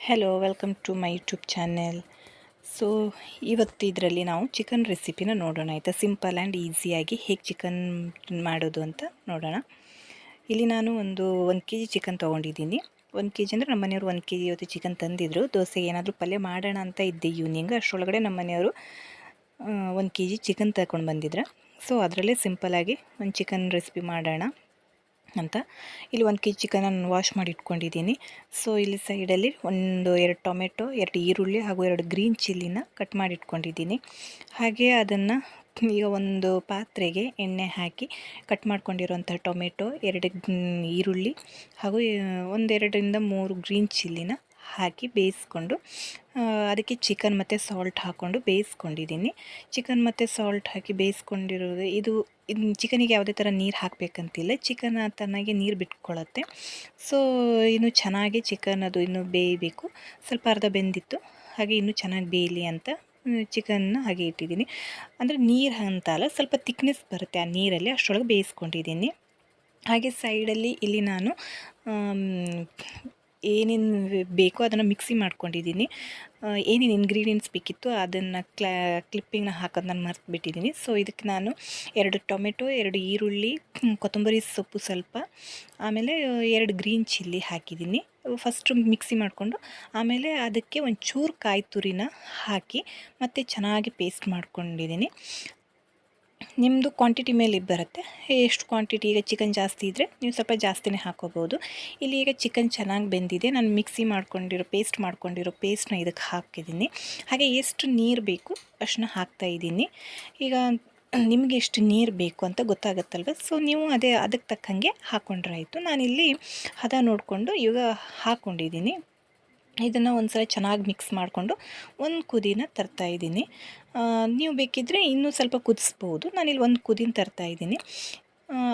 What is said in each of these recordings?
Hello welcome to my YouTube channel. So ಇವತ್ತು ಇದರಲ್ಲಿ ನಾವು ಚಿಕನ್ ರೆಸಿಪಿನ ನೋಡೋಣ ಆಯಿತಾ. ಸಿಂಪಲ್ ಆ್ಯಂಡ್ ಈಸಿಯಾಗಿ ಹೇಗೆ ಚಿಕನ್ ಮಾಡೋದು ಅಂತ ನೋಡೋಣ. ಇಲ್ಲಿ ನಾನು ಒಂದು ಕೆ ಜಿ ಚಿಕನ್ ತೊಗೊಂಡಿದ್ದೀನಿ. 1 ಕೆ ಜಿ ಅಂದರೆ ನಮ್ಮ ಮನೆಯವರು 1 ಕೆ ಜಿ ಇವತ್ತು ಚಿಕನ್ ತಂದಿದ್ರು. ದೋಸೆಗೆ ಏನಾದರೂ ಪಲ್ಯ ಮಾಡೋಣ ಅಂತ ಇದ್ದೆ ಈವ್ನಿಂಗ್. ಅಷ್ಟರೊಳಗಡೆ ನಮ್ಮ ಮನೆಯವರು 1 ಕೆ ಜಿ ಚಿಕನ್ ತಗೊಂಡು ಬಂದಿದ್ರು. ಸೊ ಅದರಲ್ಲೇ ಸಿಂಪಲ್ಲಾಗಿ ಒಂದು ಚಿಕನ್ ರೆಸಿಪಿ ಮಾಡೋಣ ಅಂತ ಇಲ್ಲಿ 1 ಕೆ ಜಿ ಚಿಕನನ್ನು ವಾಶ್ ಮಾಡಿ ಇಟ್ಕೊಂಡಿದ್ದೀನಿ. ಸೊ ಇಲ್ಲಿ ಸೈಡಲ್ಲಿ 2 ಟೊಮೆಟೊ, 2 ಈರುಳ್ಳಿ ಹಾಗೂ 2 ಗ್ರೀನ್ ಚಿಲ್ಲಿನ ಕಟ್ ಮಾಡಿ ಇಟ್ಕೊಂಡಿದ್ದೀನಿ. ಹಾಗೆ ಅದನ್ನು ಈಗ ಒಂದು ಪಾತ್ರೆಗೆ ಎಣ್ಣೆ ಹಾಕಿ ಕಟ್ ಮಾಡ್ಕೊಂಡಿರೋಂಥ ಟೊಮೆಟೊ, 2 ಈರುಳ್ಳಿ ಹಾಗೂ 2ರಿಂದ 3 ಗ್ರೀನ್ ಚಿಲ್ಲಿನ ಹಾಕಿ ಬೇಯಿಸ್ಕೊಂಡು ಅದಕ್ಕೆ ಚಿಕನ್ ಮತ್ತು ಸಾಲ್ಟ್ ಹಾಕ್ಕೊಂಡು ಬೇಯಿಸ್ಕೊಂಡಿದ್ದೀನಿ. ಚಿಕನ್ ಮತ್ತು ಸಾಲ್ಟ್ ಹಾಕಿ ಬೇಯಿಸ್ಕೊಂಡಿರೋದು ಇದು ಚಿಕನಿಗೆ ಯಾವುದೇ ಥರ ನೀರು ಹಾಕಬೇಕಂತಿಲ್ಲ. ಚಿಕನ್ ತನ್ನಾಗೆ ನೀರು ಬಿಟ್ಕೊಳ್ಳುತ್ತೆ. ಸೊ ಇನ್ನು ಚೆನ್ನಾಗಿ ಚಿಕನ್ ಅದು ಇನ್ನೂ ಬೇಯಬೇಕು. ಸ್ವಲ್ಪ ಅರ್ಧ ಬೆಂದಿತ್ತು, ಹಾಗೆ ಇನ್ನೂ ಚೆನ್ನಾಗಿ ಬೇಯಲಿ ಅಂತ ಚಿಕನ್ನ ಹಾಗೆ ಇಟ್ಟಿದ್ದೀನಿ. ಅಂದರೆ ನೀರು ಅಂತ ಅಲ್ಲ, ಸ್ವಲ್ಪ ತಿಕ್ನೆಸ್ ಬರುತ್ತೆ ಆ ನೀರಲ್ಲಿ, ಅಷ್ಟರೊಳಗೆ ಬೇಯಿಸ್ಕೊಂಡಿದ್ದೀನಿ. ಹಾಗೆ ಸೈಡಲ್ಲಿ ಇಲ್ಲಿ ನಾನು ಏನೇನು ಬೇಕೋ ಅದನ್ನು ಮಿಕ್ಸಿ ಮಾಡ್ಕೊಂಡಿದ್ದೀನಿ. ಏನೇನು ಇಂಗ್ರೀಡಿಯೆಂಟ್ಸ್ ಬೇಕಿತ್ತು ಅದನ್ನು ಕ್ಲಿಪ್ಪಿಂಗ್ನ ಹಾಕೋದು ನಾನು ಮರೆತುಬಿಟ್ಟಿದ್ದೀನಿ. ಸೊ ಇದಕ್ಕೆ ನಾನು 2 ಟೊಮೆಟೊ, 2 ಈರುಳ್ಳಿ, ಕೊತ್ತಂಬರಿ ಸೊಪ್ಪು ಸ್ವಲ್ಪ, ಆಮೇಲೆ 2 ಗ್ರೀನ್ ಚಿಲ್ಲಿ ಹಾಕಿದ್ದೀನಿ. ಫಸ್ಟು ಮಿಕ್ಸಿ ಮಾಡಿಕೊಂಡು ಆಮೇಲೆ ಅದಕ್ಕೆ ಒಂಚೂರು ಕಾಯಿ ತುರಿನ ಹಾಕಿ ಮತ್ತು ಚೆನ್ನಾಗಿ ಪೇಸ್ಟ್ ಮಾಡ್ಕೊಂಡಿದ್ದೀನಿ. ನಿಮ್ಮದು ಕ್ವಾಂಟಿಟಿ ಮೇಲೆ ಬರುತ್ತೆ, ಎಷ್ಟು ಕ್ವಾಂಟಿಟಿ. ಈಗ ಚಿಕನ್ ಜಾಸ್ತಿ ಇದ್ದರೆ ನೀವು ಸ್ವಲ್ಪ ಜಾಸ್ತಿನೇ ಹಾಕೋಬೋದು. ಇಲ್ಲಿ ಈಗ ಚಿಕನ್ ಚೆನ್ನಾಗಿ ಬೆಂದಿದೆ. ನಾನು ಮಿಕ್ಸಿ ಮಾಡ್ಕೊಂಡಿರೋ ಪೇಸ್ಟ್ನ ಇದಕ್ಕೆ ಹಾಕಿದ್ದೀನಿ. ಹಾಗೆ ಎಷ್ಟು ನೀರು ಬೇಕು ಅಷ್ಟನ್ನ ಹಾಕ್ತಾಯಿದ್ದೀನಿ. ಈಗ ನಿಮಗೆ ಎಷ್ಟು ನೀರು ಬೇಕು ಅಂತ ಗೊತ್ತಾಗುತ್ತಲ್ವ, ಸೊ ನೀವು ಅದಕ್ಕೆ ತಕ್ಕಂಗೆ ಹಾಕ್ಕೊಂಡ್ರೆ ಆಯಿತು. ನಾನಿಲ್ಲಿ ಹದ ನೋಡಿಕೊಂಡು ಈಗ ಹಾಕ್ಕೊಂಡಿದ್ದೀನಿ. ಇದನ್ನು ಒಂದು ಸಲ ಚೆನ್ನಾಗಿ ಮಿಕ್ಸ್ ಮಾಡಿಕೊಂಡು ಒಂದು ಕುದಿನ ತರ್ತಾಯಿದ್ದೀನಿ. ನೀವು ಬೇಕಿದ್ದರೆ ಇನ್ನೂ ಸ್ವಲ್ಪ ಕುದಿಸ್ಬೋದು. ನಾನಿಲ್ಲಿ ಒಂದು ಕುದಿನ ತರ್ತಾಯಿದ್ದೀನಿ.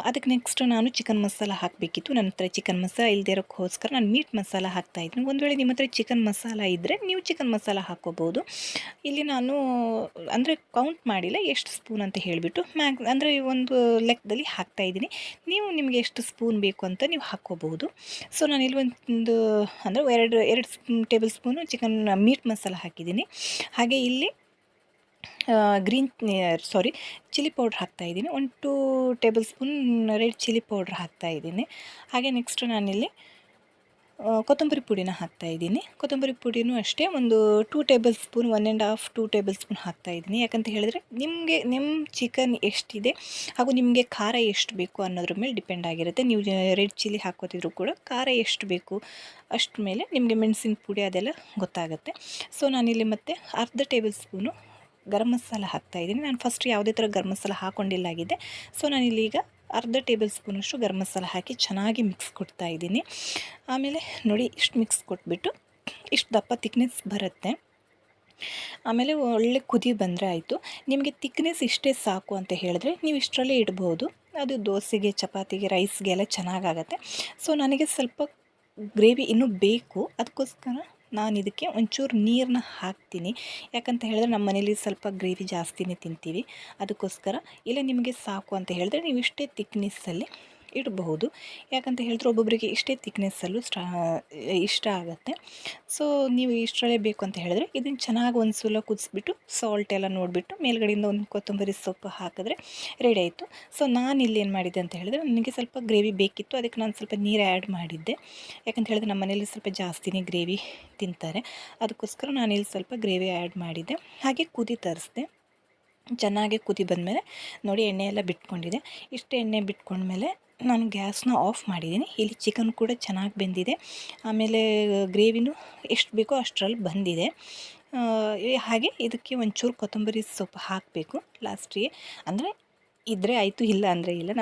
ಅದಕ್ಕೆ ನೆಕ್ಸ್ಟು ನಾನು ಚಿಕನ್ ಮಸಾಲ ಹಾಕಬೇಕಿತ್ತು. ನನ್ನ ಹತ್ರ ಚಿಕನ್ ಮಸಾಲ ಇಲ್ಲದೇ ಇರೋಕ್ಕೋಸ್ಕರ ನಾನು ಮೀಟ್ ಮಸಾಲ ಹಾಕ್ತಾಯಿದ್ದೀನಿ. ಒಂದು ವೇಳೆ ನಿಮ್ಮ ಹತ್ರ ಚಿಕನ್ ಮಸಾಲ ಇದ್ದರೆ ನೀವು ಚಿಕನ್ ಮಸಾಲ ಹಾಕ್ಕೋಬೋದು. ಇಲ್ಲಿ ನಾನು ಅಂದರೆ ಕೌಂಟ್ ಮಾಡಿಲ್ಲ ಎಷ್ಟು ಸ್ಪೂನ್ ಅಂತ ಹೇಳಿಬಿಟ್ಟು ಅಂದರೆ ಒಂದು ಲೆಕ್ಕದಲ್ಲಿ ಹಾಕ್ತಾಯಿದ್ದೀನಿ. ನೀವು ನಿಮಗೆ ಎಷ್ಟು ಸ್ಪೂನ್ ಬೇಕು ಅಂತ ನೀವು ಹಾಕ್ಕೋಬೋದು. ಸೊ ನಾನಿಲ್ಲಿ ಒಂದು ಅಂದರೆ ಎರಡು ಟೇಬಲ್ ಸ್ಪೂನು ಮೀಟ್ ಮಸಾಲ ಹಾಕಿದ್ದೀನಿ. ಹಾಗೆ ಇಲ್ಲಿ ಚಿಲ್ಲಿ ಪೌಡ್ರ್ ಹಾಕ್ತಾಯಿದ್ದೀನಿ. 2 table spoon red chilli powder ಹಾಕ್ತಾಯಿದ್ದೀನಿ. ಹಾಗೆ ನೆಕ್ಸ್ಟು ನಾನಿಲ್ಲಿ ಕೊತ್ತಂಬರಿ ಪುಡಿನ ಹಾಕ್ತಾಯಿದ್ದೀನಿ. ಕೊತ್ತಂಬರಿ ಪುಡಿನೂ ಅಷ್ಟೇ ಒಂದು 2 ಟೇಬಲ್ ಸ್ಪೂನ್, 1.5-2 ಟೇಬಲ್ ಸ್ಪೂನ್ ಹಾಕ್ತಾಯಿದ್ದೀನಿ. ಯಾಕಂತ ಹೇಳಿದ್ರೆ ನಿಮ್ಮ ಚಿಕನ್ ಎಷ್ಟಿದೆ ಹಾಗೂ ನಿಮಗೆ ಖಾರ ಎಷ್ಟು ಬೇಕು ಅನ್ನೋದ್ರ ಮೇಲೆ ಡಿಪೆಂಡ್ ಆಗಿರುತ್ತೆ. ನೀವು ರೆಡ್ ಚಿಲ್ಲಿ ಹಾಕೋತಿದ್ರು ಕೂಡ ಖಾರ ಎಷ್ಟು ಬೇಕು ಅಷ್ಟ್ರ ಮೇಲೆ ನಿಮಗೆ ಮೆಣಸಿನ ಪುಡಿ ಅದೆಲ್ಲ ಗೊತ್ತಾಗುತ್ತೆ. ಸೊ ನಾನಿಲ್ಲಿ ಮತ್ತೆ ಅರ್ಧ ಟೇಬಲ್ ಸ್ಪೂನು ಗರಂ ಮಸಾಲ ಹಾಕ್ತಾಯಿದ್ದೀನಿ. ನಾನು ಫಸ್ಟ್ ಯಾವುದೇ ಥರ ಗರಂ ಮಸಾಲ ಹಾಕ್ಕೊಂಡಿಲ್ಲಾಗಿದೆ. ಸೊ ನಾನಿಲ್ಲಿ ಈಗ ಅರ್ಧ ಟೇಬಲ್ ಸ್ಪೂನಷ್ಟು ಗರಂ ಮಸಾಲ ಹಾಕಿ ಚೆನ್ನಾಗಿ ಮಿಕ್ಸ್ ಕೊಡ್ತಾಯಿದ್ದೀನಿ. ಆಮೇಲೆ ನೋಡಿ ಇಷ್ಟು ಮಿಕ್ಸ್ ಕೊಟ್ಬಿಟ್ಟು ಇಷ್ಟು ದಪ್ಪ ತಿಕ್ನೆಸ್ ಬರುತ್ತೆ. ಆಮೇಲೆ ಒಳ್ಳೆ ಕುದಿ ಬಂದರೆ ಆಯಿತು. ನಿಮಗೆ ತಿಕ್ನೆಸ್ ಇಷ್ಟೇ ಸಾಕು ಅಂತ ಹೇಳಿದ್ರೆ ನೀವು ಇಷ್ಟರಲ್ಲೇ ಇಡ್ಬೋದು. ಅದು ದೋಸೆಗೆ, ಚಪಾತಿಗೆ, ರೈಸ್ಗೆಲ್ಲ ಚೆನ್ನಾಗಾಗತ್ತೆ. ಸೊ ನನಗೆ ಸ್ವಲ್ಪ ಗ್ರೇವಿ ಇನ್ನೂ ಬೇಕು, ಅದಕ್ಕೋಸ್ಕರ ನಾನು ಇದಕ್ಕೆ ಒಂಚೂರು ನೀರನ್ನ ಹಾಕ್ತೀನಿ. ಯಾಕಂತ ಹೇಳಿದ್ರೆ ನಮ್ಮ ಮನೇಲಿ ಸ್ವಲ್ಪ ಗ್ರೇವಿ ಜಾಸ್ತಿನೇ ತಿಂತೀವಿ, ಅದಕ್ಕೋಸ್ಕರ. ಇಲ್ಲ ನಿಮಗೆ ಸಾಕು ಅಂತ ಹೇಳಿದ್ರೆ ನೀವು ಇಷ್ಟೇ ತಿಕ್ನೆಸ್ಸಲ್ಲಿ ಇಡಬಹುದು. ಯಾಕಂತ ಹೇಳಿದ್ರೆ ಒಬ್ಬೊಬ್ಬರಿಗೆ ಇಷ್ಟೇ ತಿಕ್ನೆಸ್ಸಲ್ಲೂ ಇಷ್ಟ ಆಗುತ್ತೆ. ಸೊ ನೀವು ಇಷ್ಟರಲ್ಲೇ ಬೇಕು ಅಂತ ಹೇಳಿದ್ರೆ ಇದನ್ನು ಚೆನ್ನಾಗಿ ಒಂದು ಸಲ ಕುದಿಸ್ಬಿಟ್ಟು ಸಾಲ್ಟ್ ಎಲ್ಲ ನೋಡಿಬಿಟ್ಟು ಮೇಲ್ಗಡೆಯಿಂದ ಒಂದು ಕೊತ್ತಂಬರಿ ಸೊಪ್ಪು ಹಾಕಿದ್ರೆ ರೆಡಿ ಆಯಿತು. ಸೊ ನಾನಿಲ್ಲಿ ಏನು ಮಾಡಿದ್ದೆ ಅಂತ ಹೇಳಿದ್ರೆ ನನಗೆ ಸ್ವಲ್ಪ ಗ್ರೇವಿ ಬೇಕಿತ್ತು, ಅದಕ್ಕೆ ನಾನು ಸ್ವಲ್ಪ ನೀರು ಆ್ಯಡ್ ಮಾಡಿದ್ದೆ. ಯಾಕಂತ ಹೇಳಿದ್ರೆ ನಮ್ಮ ಮನೇಲಿ ಸ್ವಲ್ಪ ಜಾಸ್ತಿನೇ ಗ್ರೇವಿ ತಿಂತಾರೆ, ಅದಕ್ಕೋಸ್ಕರ ನಾನಿಲ್ಲಿ ಸ್ವಲ್ಪ ಗ್ರೇವಿ ಆ್ಯಡ್ ಮಾಡಿದ್ದೆ. ಹಾಗೆ ಕುದಿ ತರಿಸ್ದೆ. ಚೆನ್ನಾಗಿ ಕುದಿ ಬಂದಮೇಲೆ ನೋಡಿ ಎಣ್ಣೆ ಎಲ್ಲ ಬಿಟ್ಕೊಂಡಿದೆ. ಇಷ್ಟು ಎಣ್ಣೆ ಬಿಟ್ಕೊಂಡ್ಮೇಲೆ ನಾನು ಗ್ಯಾಸ್ನ ಆಫ್ ಮಾಡಿದ್ದೀನಿ. ಇಲ್ಲಿ ಚಿಕನ್ ಕೂಡ ಚೆನ್ನಾಗಿ ಬೆಂದಿದೆ, ಆಮೇಲೆ ಗ್ರೇವಿನೂ ಎಷ್ಟು ಬೇಕೋ ಅಷ್ಟರಲ್ಲಿ ಬಂದಿದೆ. ಹಾಗೆ ಇದಕ್ಕೆ ಒಂಚೂರು ಕೊತ್ತಂಬರಿ ಸೊಪ್ಪು ಹಾಕಬೇಕು ಲಾಸ್ಟಿಗೆ. ಅಂದರೆ ಇದ್ದರೆ ಆಯಿತು, ಇಲ್ಲ ಅಂದರೆ ಇಲ್ಲ.